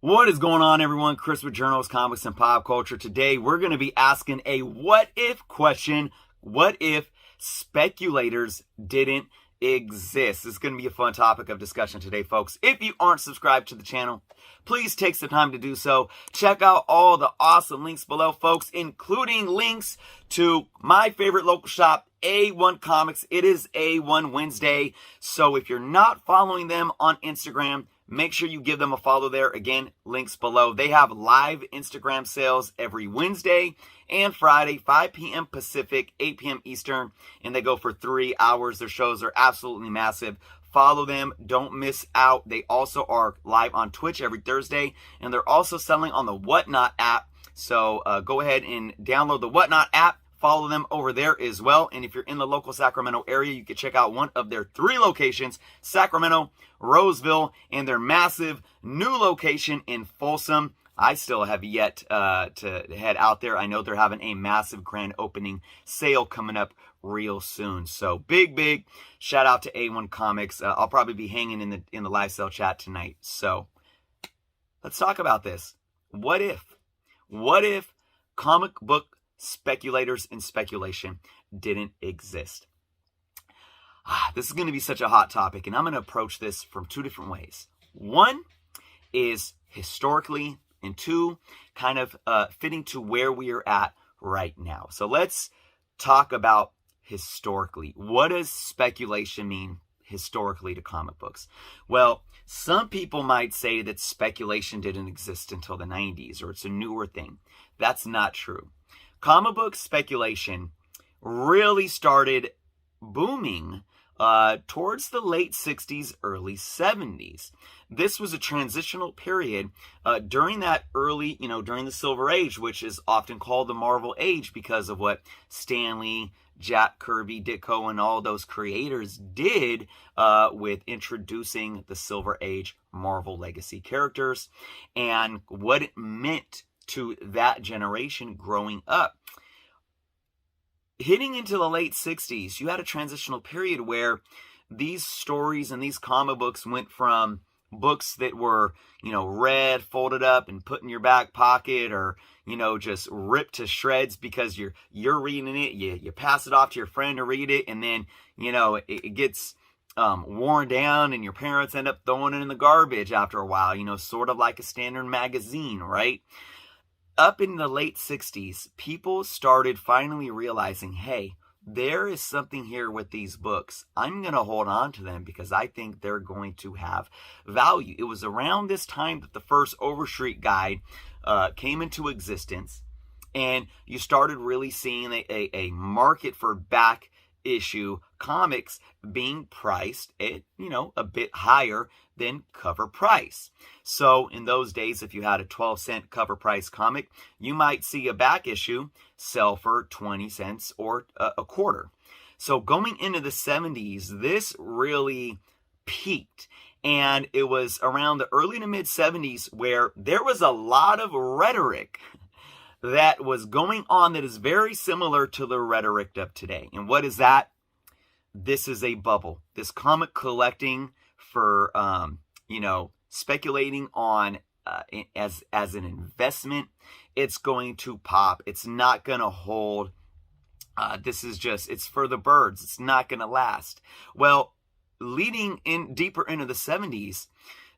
What is going on, everyone? Chris with Journals, Comics, and Pop Culture. Today, we're going to be asking a what-if question. What if speculators didn't exist? This is going to be a fun topic of discussion today, folks. If you aren't subscribed to the channel, please take some time to do so. Check out all the awesome links below, folks, including links to my favorite local shop, A1 Comics. It is A1 Wednesday, so if you're not following them on Instagram, make sure you give them a follow there. Again, links below. They have live Instagram sales every Wednesday and Friday, 5 p.m. Pacific, 8 p.m. Eastern, and they go for 3 hours. Their shows are absolutely massive. Follow them. Don't miss out. They also are live on Twitch every Thursday, and they're also selling on the Whatnot app. So go ahead and download the Whatnot app. Follow them over there as well. And if you're in the local Sacramento area, you can check out one of their 3 locations, Sacramento, Roseville, and their massive new location in Folsom. I still have yet to head out there. I know they're having a massive grand opening sale coming up real soon. So big shout out to A1 Comics. I'll probably be hanging in the live sale chat tonight. So let's talk about this. What if comic book speculators and speculation didn't exist? This is going to be such a hot topic, and I'm going to approach this from 2 different ways. One is historically, and 2, kind of fitting to where we are at right now. So let's talk about historically. What does speculation mean historically to comic books? Well, some people might say that speculation didn't exist until the 90s, or it's a newer thing. That's not true. Comic book speculation really started booming towards the late 60s, early 70s. This was a transitional period during that early, during the Silver Age, which is often called the Marvel Age because of what Stan Lee, Jack Kirby, Ditko, and all those creators did with introducing the Silver Age Marvel Legacy characters and what it meant to that generation growing up. Hitting into the late 60s, you had a transitional period where these stories and these comic books went from books that were, read, folded up, and put in your back pocket, or, just ripped to shreds because you're reading it, you pass it off to your friend to read it, and then, it gets worn down, and your parents end up throwing it in the garbage after a while, sort of like a standard magazine, right? Up in the late 60s, people started finally realizing, hey, there is something here with these books. I'm going to hold on to them because I think they're going to have value. It was around this time that the first Overstreet Guide came into existence, and you started really seeing a market for back issue comics being priced at, a bit higher than cover price. So in those days, if you had a 12-cent cover price comic, you might see a back issue sell for 20 cents or a quarter. So going into the 70s, this really peaked. And it was around the early to mid 70s where there was a lot of rhetoric that was going on that is very similar to the rhetoric of today. And what is that? This is a bubble. This comic collecting for, speculating on as an investment, it's going to pop. It's not going to hold. It's for the birds. It's not going to last. Well, leading in deeper into the 70s,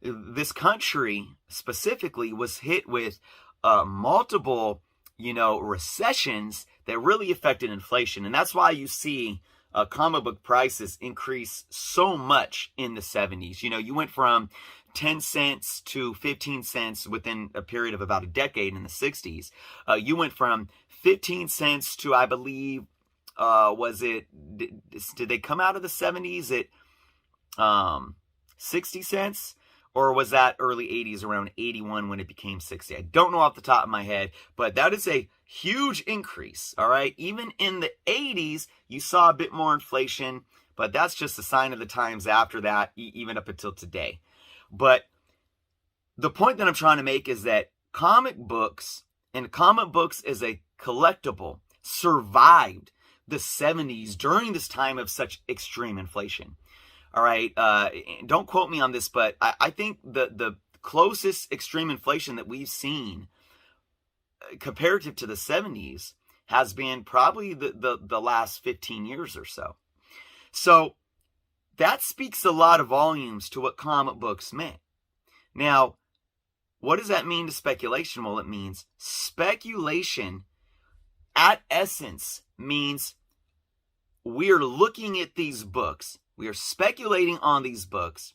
this country specifically was hit with multiple recessions that really affected inflation. And that's why you see comic book prices increase so much in the 70s. You went from 10 cents to 15 cents within a period of about a decade in the 60s. You went from 15 cents to, I believe, did they come out of the 70s at 60 cents? Or was that early 80s, around 81 when it became 60? I don't know off the top of my head, but that is a huge increase, all right? Even in the 80s, you saw a bit more inflation, but that's just a sign of the times after that, even up until today. But the point that I'm trying to make is that comic books and comic books as a collectible survived the 70s during this time of such extreme inflation. All right, don't quote me on this, but I think the closest extreme inflation that we've seen comparative to the 70s has been probably the last 15 years or so. So that speaks a lot of volumes to what comic books meant. Now, what does that mean to speculation? Well, it means speculation at essence means we're looking at these books, we are speculating on these books,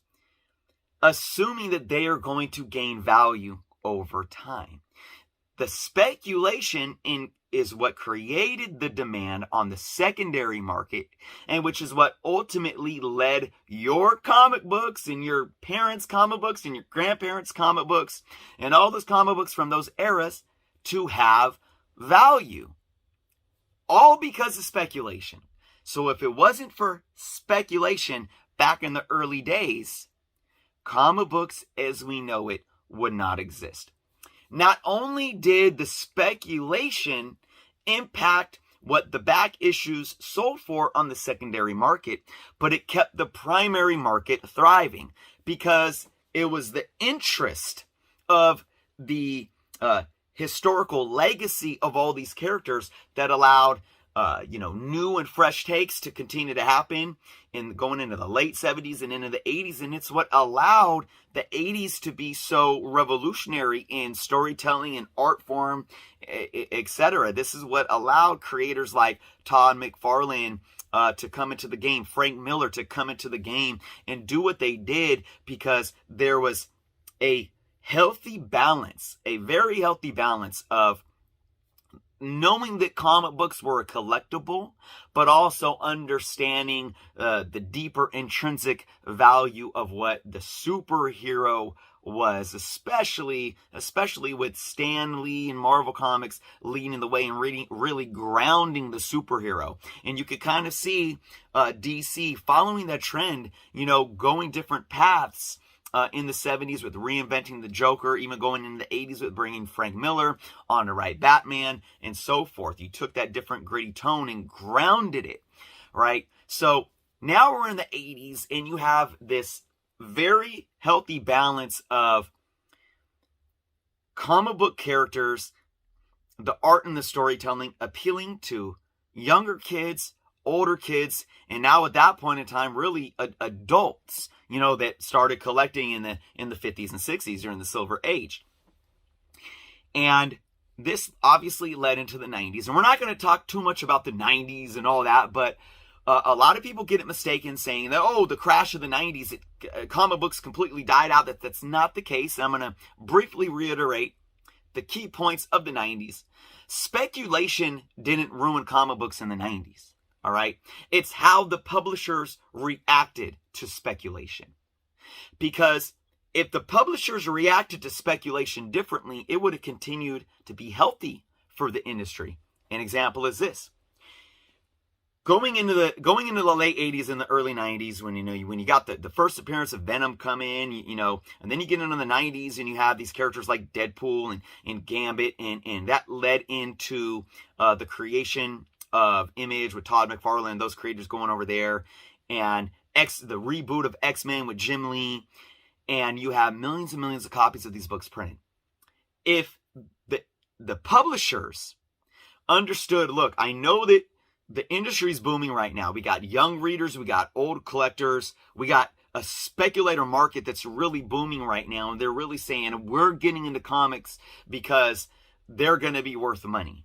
assuming that they are going to gain value over time. The speculation is what created the demand on the secondary market, and which is what ultimately led your comic books and your parents' comic books and your grandparents' comic books and all those comic books from those eras to have value. All because of speculation. So if it wasn't for speculation back in the early days, comic books as we know it would not exist. Not only did the speculation impact what the back issues sold for on the secondary market, but it kept the primary market thriving because it was the interest of the historical legacy of all these characters that allowed new and fresh takes to continue to happen in going into the late 70s and into the 80s. And it's what allowed the 80s to be so revolutionary in storytelling and art form, etc. This is what allowed creators like Todd McFarlane to come into the game, Frank Miller to come into the game and do what they did, because there was a healthy balance, a very healthy balance of knowing that comic books were a collectible, but also understanding the deeper intrinsic value of what the superhero was, especially with Stan Lee and Marvel Comics leading the way and really grounding the superhero. And you could kind of see DC following that trend, going different paths in the 70s with reinventing the Joker, even going into the 80s with bringing Frank Miller on to write Batman and so forth. You took that different gritty tone and grounded it, right? So now we're in the 80s and you have this very healthy balance of comic book characters, the art and the storytelling appealing to younger kids, older kids, and now at that point in time, really adults, that started collecting in the 50s and 60s during the Silver Age. And this obviously led into the 90s. And we're not going to talk too much about the 90s and all that, but a lot of people get it mistaken saying that, the crash of the 90s, comic books completely died out. That's not the case. I'm going to briefly reiterate the key points of the 90s. Speculation didn't ruin comic books in the 90s. All right. It's how the publishers reacted to speculation. Because if the publishers reacted to speculation differently, it would have continued to be healthy for the industry. An example is this. Going into the late 80s and the early 90s, when you got the first appearance of Venom come in, and then you get into the 90s and you have these characters like Deadpool and Gambit, and that led into the creation of Image with Todd McFarlane, those creators going over there, and the reboot of X-Men with Jim Lee, and you have millions and millions of copies of these books printed. If the publishers understood, look, I know that the industry's booming right now. We got young readers, we got old collectors, we got a speculator market that's really booming right now, and they're really saying we're getting into comics because they're going to be worth money.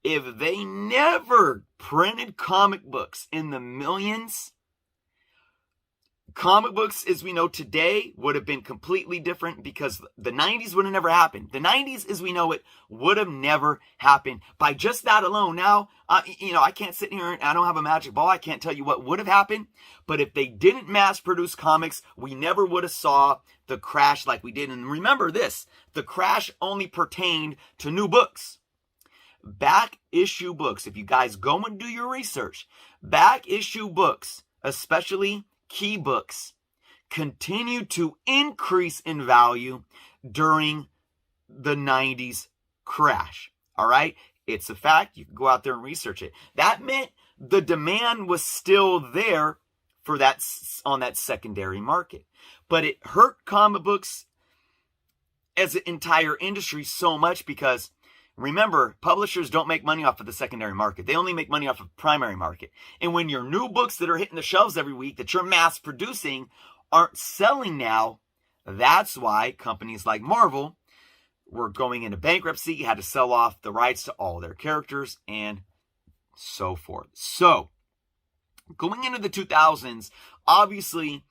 If they never printed comic books in the millions, comic books as we know today would have been completely different, because the 90s would have never happened. The 90s as we know it would have never happened. By just that alone, now, I can't sit here and I don't have a magic ball. I can't tell you what would have happened. But if they didn't mass produce comics, we never would have saw the crash like we did. And remember this, the crash only pertained to new books. Back issue books, if you guys go and do your research, back issue books, especially key books, continue to increase in value during the 90s crash. All right? It's a fact. You can go out there and research it. That meant the demand was still there for that on that secondary market. But it hurt comic books as an entire industry so much because, remember, publishers don't make money off of the secondary market. They only make money off of primary market. And when your new books that are hitting the shelves every week that you're mass producing aren't selling now, that's why companies like Marvel were going into bankruptcy, had to sell off the rights to all their characters, and so forth. So, going into the 2000s, obviously,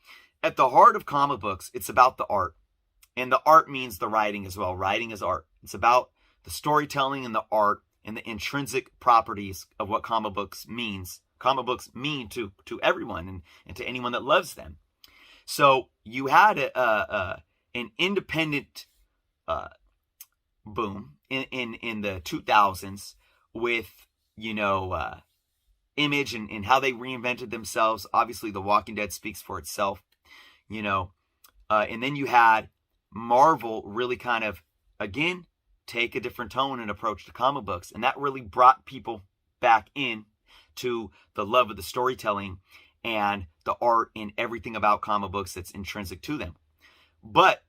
at the heart of comic books, it's about the art. And the art means the writing as well. Writing is art. It's about the storytelling and the art and the intrinsic properties of what comic books means. Comic books mean to everyone and to anyone that loves them. So you had an independent boom in the 2000s with, Image and how they reinvented themselves. Obviously, The Walking Dead speaks for itself, and then you had Marvel really kind of, again, take a different tone and approach to comic books. And that really brought people back in to the love of the storytelling and the art and everything about comic books that's intrinsic to them. But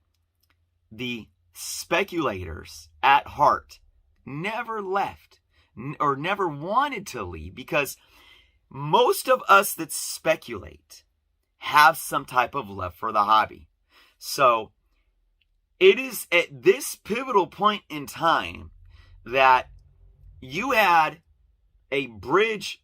the speculators at heart never left or never wanted to leave, because most of us that speculate have some type of love for the hobby. So it is at this pivotal point in time that you had a bridges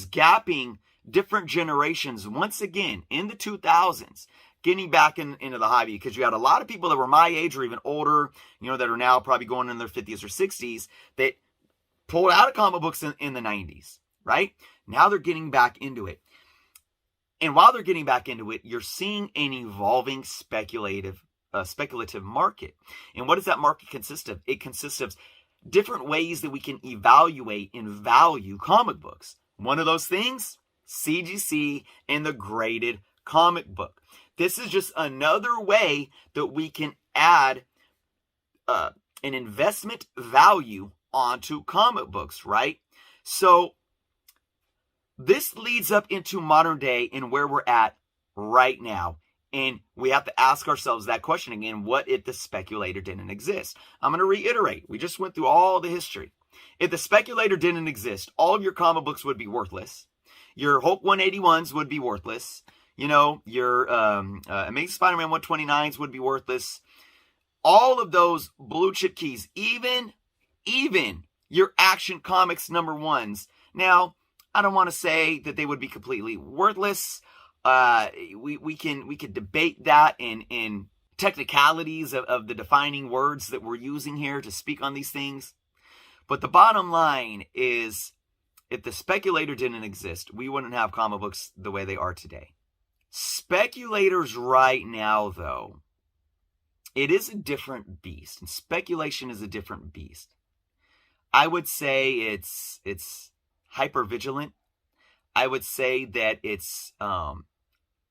gapping different generations once again in the 2000s, getting back into the hobby, because you had a lot of people that were my age or even older, that are now probably going in their 50s or 60s, that pulled out of comic books in the 90s, right? Now they're getting back into it. And while they're getting back into it, you're seeing an evolving speculative market. And what does that market consist of? It consists of different ways that we can evaluate and value comic books. One of those things, CGC and the graded comic book. This is just another way that we can add an investment value onto comic books, right? So this leads up into modern day and where we're at right now. And we have to ask ourselves that question again: what if the speculator didn't exist? I'm going to reiterate. We just went through all the history. If the speculator didn't exist, all of your comic books would be worthless. Your Hulk 181s would be worthless. Your Amazing Spider-Man 129s would be worthless. All of those blue chip keys, even your Action Comics #1s. Now, I don't want to say that they would be completely worthless. We could debate that in technicalities of the defining words that we're using here to speak on these things. But the bottom line is, if the speculator didn't exist, we wouldn't have comic books the way they are today. Speculators right now, though, it is a different beast, and speculation is a different beast. I would say it's hyper vigilant. I would say that it's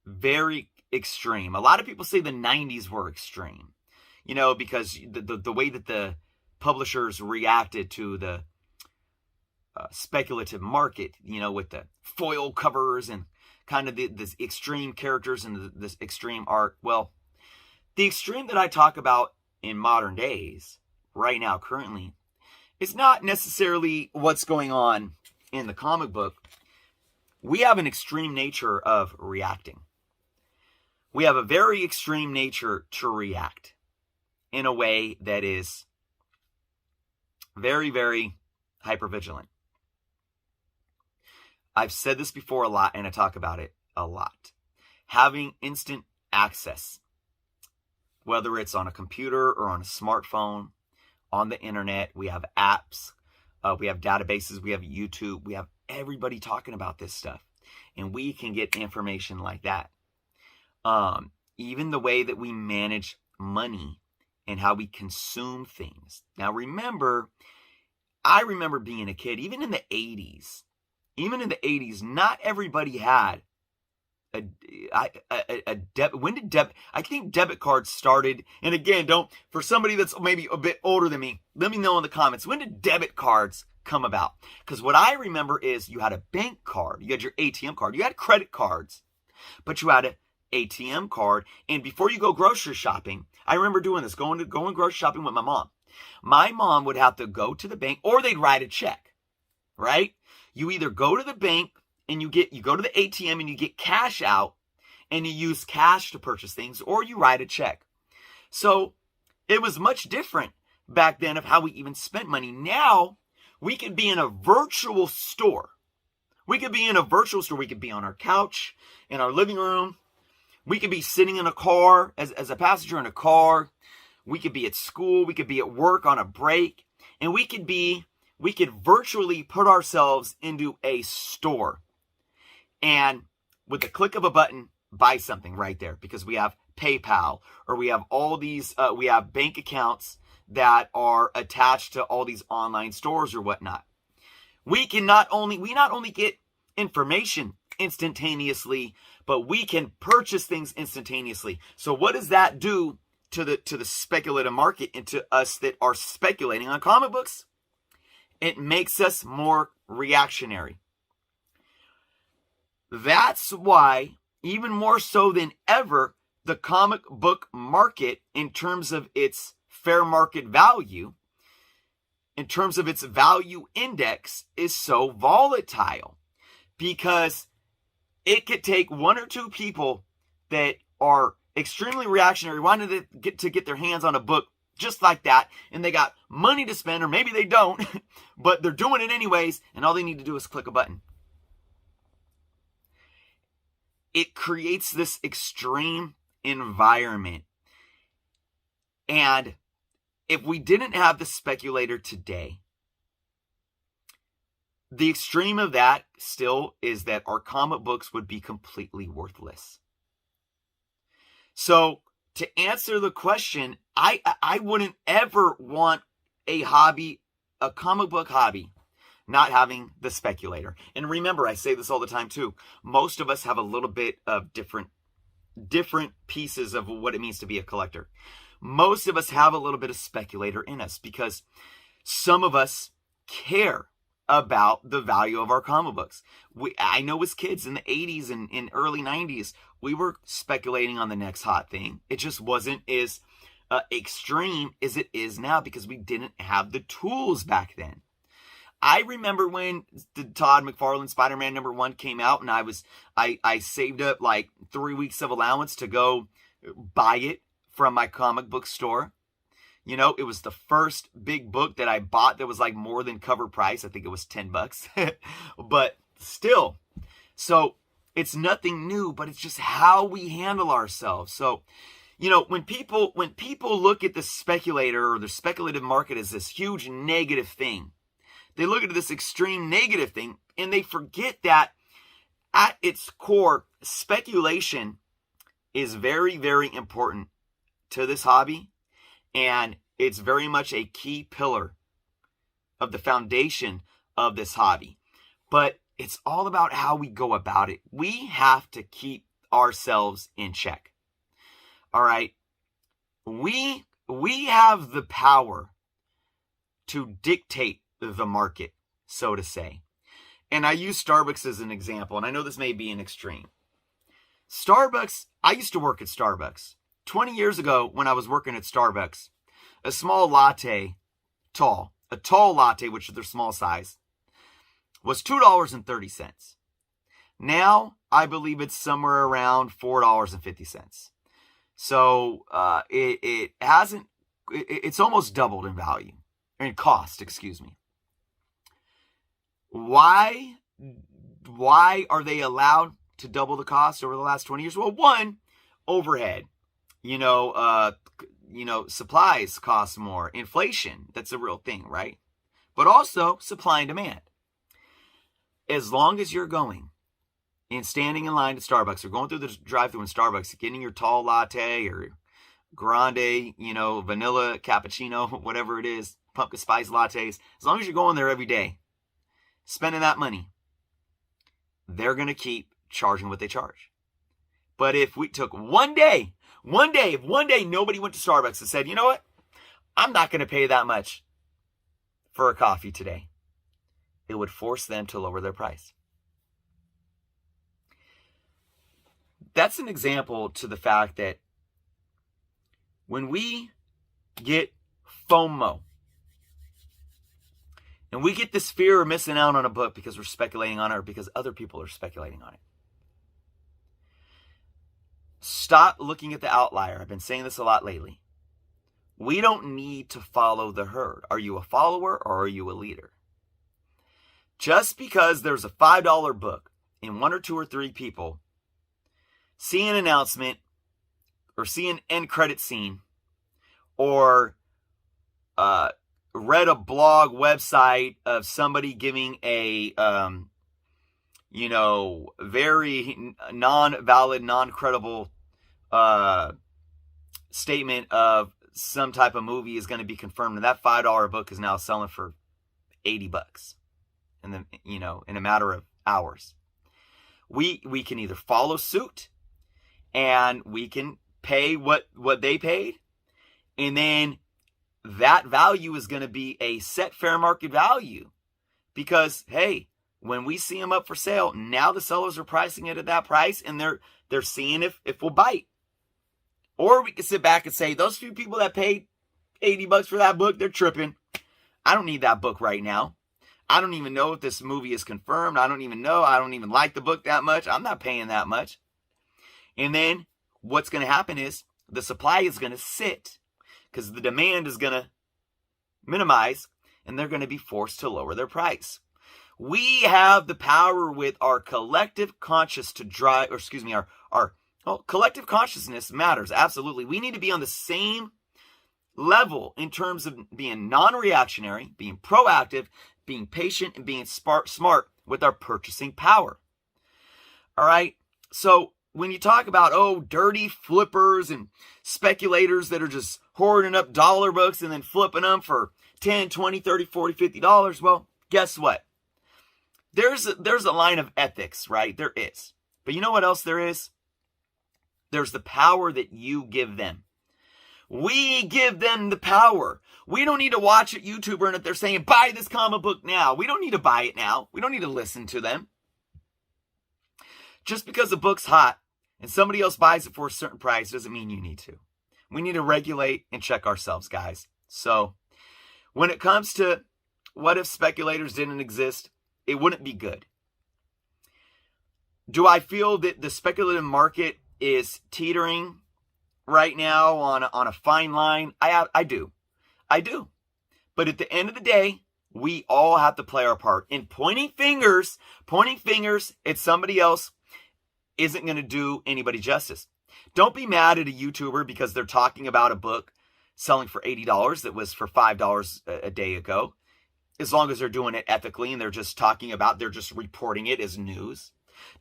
very extreme. A lot of people say the 90s were extreme, because the way that the publishers reacted to the speculative market, with the foil covers and kind of this extreme characters and this extreme art. Well, the extreme that I talk about in modern days, right now, currently, is not necessarily what's going on in the comic book. We have an extreme nature of reacting. We have a very extreme nature to react in a way that is very, very hypervigilant. I've said this before a lot, and I talk about it a lot. Having instant access, whether it's on a computer or on a smartphone, on the internet, we have apps, we have databases, we have YouTube, we have everybody talking about this stuff, and we can get information like that. Even the way that we manage money and how we consume things. Now I remember being a kid, even in the 80s, not everybody had a debit. When did I think debit cards started, and again, for somebody that's maybe a bit older than me, let me know in the comments, when did debit cards come about? Because what I remember is you had a bank card, you had your ATM card, you had credit cards, but you had an ATM card. And before you go grocery shopping, I remember doing this, going grocery shopping with my mom. My mom would have to go to the bank, or they'd write a check, right? You either go to the bank and you go to the ATM and you get cash out and you use cash to purchase things, or you write a check. So it was much different back then of how we even spent money. Now we could be in a virtual store. We could be in a virtual store. We could be on our couch, in our living room. We could be sitting in a car as a passenger in a car. We could be at school. We could be at work on a break. And we could virtually put ourselves into a store. And with the click of a button, buy something right there, because we have PayPal, or we have all these, we have bank accounts that are attached to all these online stores or whatnot. We not only get information instantaneously, but we can purchase things instantaneously. So what does that do to the speculative market and to us that are speculating on comic books? It makes us more reactionary. That's why, even more so than ever, the comic book market, in terms of its fair market value, in terms of its value index, is so volatile, because it could take one or two people that are extremely reactionary, wanting to get their hands on a book just like that, and they got money to spend, or maybe they don't, but they're doing it anyways, and all they need to do is click a button. It creates this extreme environment. And if we didn't have the speculator today, the extreme of that still is that our comic books would be completely worthless. So to answer the question, I wouldn't ever want a comic book hobby, not having the speculator. And remember, I say this all the time too, most of us have a little bit of different pieces of what it means to be a collector. Most of us have a little bit of speculator in us, because some of us care about the value of our comic books. I know as kids in the 80s and in early 90s, we were speculating on the next hot thing. It just wasn't as extreme as it is now, because we didn't have the tools back then. I remember when the Todd McFarlane Spider-Man #1 came out, and I saved up like 3 weeks of allowance to go buy it from my comic book store. You know, it was the first big book that I bought that was like more than cover price. I think it was $10, but still. So it's nothing new, but it's just how we handle ourselves. So, you know, when people look at the speculator or the speculative market as this huge negative thing, they look at this extreme negative thing, and they forget that at its core, speculation is very, very important to this hobby. And it's very much a key pillar of the foundation of this hobby. But it's all about how we go about it. We have to keep ourselves in check. All right. We have the power to dictate the market, so to say. And I use Starbucks as an example, and I know this may be an extreme. Starbucks, I used to work at Starbucks. 20 years ago, when I was working at Starbucks, a small latte, a tall latte, which is their small size, was $2.30. Now, I believe it's somewhere around $4.50. So, it's almost doubled in value, or in cost, excuse me. Why are they allowed to double the cost over the last 20 years? Well, one, overhead. Supplies cost more. Inflation, that's a real thing, right? But also supply and demand. As long as you're going and standing in line at Starbucks, or going through the drive-thru in Starbucks, getting your tall latte or grande, vanilla cappuccino, whatever it is, pumpkin spice lattes, as long as you're going there every day, spending that money, they're going to keep charging what they charge. But if we took one day nobody went to Starbucks and said, you know what? I'm not going to pay that much for a coffee today. it would force them to lower their price. That's an example to the fact that when we get FOMO, and we get this fear of missing out on a book because we're speculating on it or because other people are speculating on it, stop looking at the outlier. I've been saying this a lot lately. We don't need to follow the herd. Are you a follower or are you a leader? Just because there's a $5 book and 1 or 2 or 3 people see an announcement or see an end credit scene or read a blog website of somebody giving a very non-valid, non-credible statement of some type of movie is going to be confirmed, and that $5 book is now selling for $80 in a matter of hours. We can either follow suit and we can pay what they paid, and then that value is going to be a set fair market value, because hey, when we see them up for sale, now the sellers are pricing it at that price, and they're seeing if we'll bite. Or we can sit back and say, those few people that paid $80 for that book, they're tripping. I don't need that book right now. I don't even know if this movie is confirmed. I don't even know. I don't even like the book that much. I'm not paying that much. And then what's going to happen is the supply is going to sit because the demand is going to minimize, and they're going to be forced to lower their price. We have the power with our collective conscious to drive, our collective consciousness matters. Absolutely. We need to be on the same level in terms of being non-reactionary, being proactive, being patient, and being smart with our purchasing power. All right. So when you talk about, dirty flippers and speculators that are just hoarding up dollar books and then flipping them for $10, $20, $30, $40, $50, well, guess what? There's a line of ethics, right? There is. But you know what else there is? There's the power that you give them. We give them the power. We don't need to watch a YouTuber and if they're saying, buy this comic book now. We don't need to buy it now. We don't need to listen to them. Just because a book's hot and somebody else buys it for a certain price doesn't mean you need to. We need to regulate and check ourselves, guys. So when it comes to what if speculators didn't exist, it wouldn't be good. Do I feel that the speculative market is teetering right now on a fine line? I do. But at the end of the day, we all have to play our part. And pointing fingers at somebody else isn't going to do anybody justice. Don't be mad at a YouTuber because they're talking about a book selling for $80 that was for $5 a day ago. As long as they're doing it ethically and they're just reporting it as news.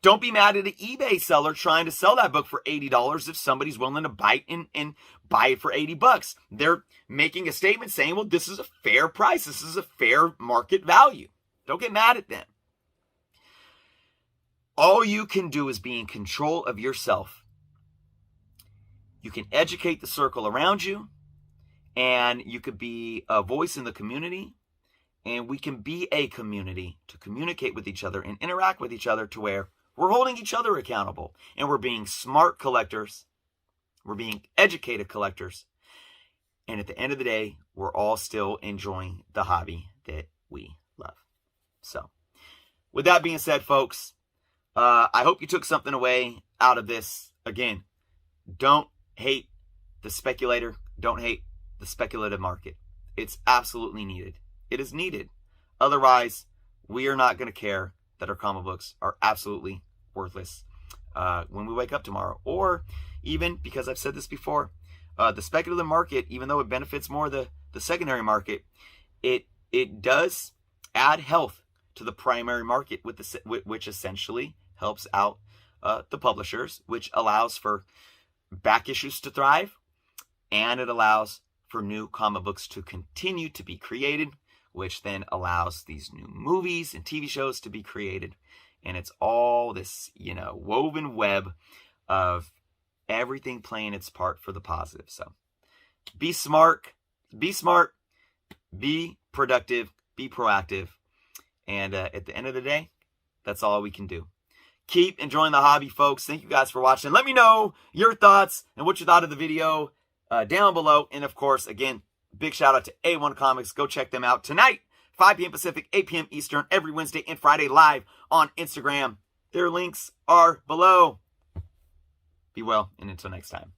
Don't be mad at an eBay seller trying to sell that book for $80 if somebody's willing to bite and buy it for $80. They're making a statement saying, well, this is a fair price. This is a fair market value. Don't get mad at them. All you can do is be in control of yourself. You can educate the circle around you, and you could be a voice in the community. And we can be a community to communicate with each other and interact with each other to where we're holding each other accountable. And we're being smart collectors. We're being educated collectors. And at the end of the day, we're all still enjoying the hobby that we love. So, with that being said, folks, I hope you took something away out of this. Again, don't hate the speculator. Don't hate the speculative market. It's absolutely needed. It is needed. Otherwise, we are not going to care that our comic books are absolutely worthless when we wake up tomorrow. Or even, because I've said this before, the speculative market, even though it benefits more the secondary market, it does add health to the primary market, which essentially helps out the publishers, which allows for back issues to thrive, and it allows for new comic books to continue to be created, which then allows these new movies and TV shows to be created. And it's all this, woven web of everything playing its part for the positive. So be smart, be productive, be proactive, And at the end of the day, that's all we can do. Keep enjoying the hobby, folks. Thank you guys for watching. Let me know your thoughts and what you thought of the video down below. And of course, again, big shout out to A1 Comics. Go check them out tonight, 5 p.m. Pacific, 8 p.m. Eastern, every Wednesday and Friday live on Instagram. Their links are below. Be well, and until next time.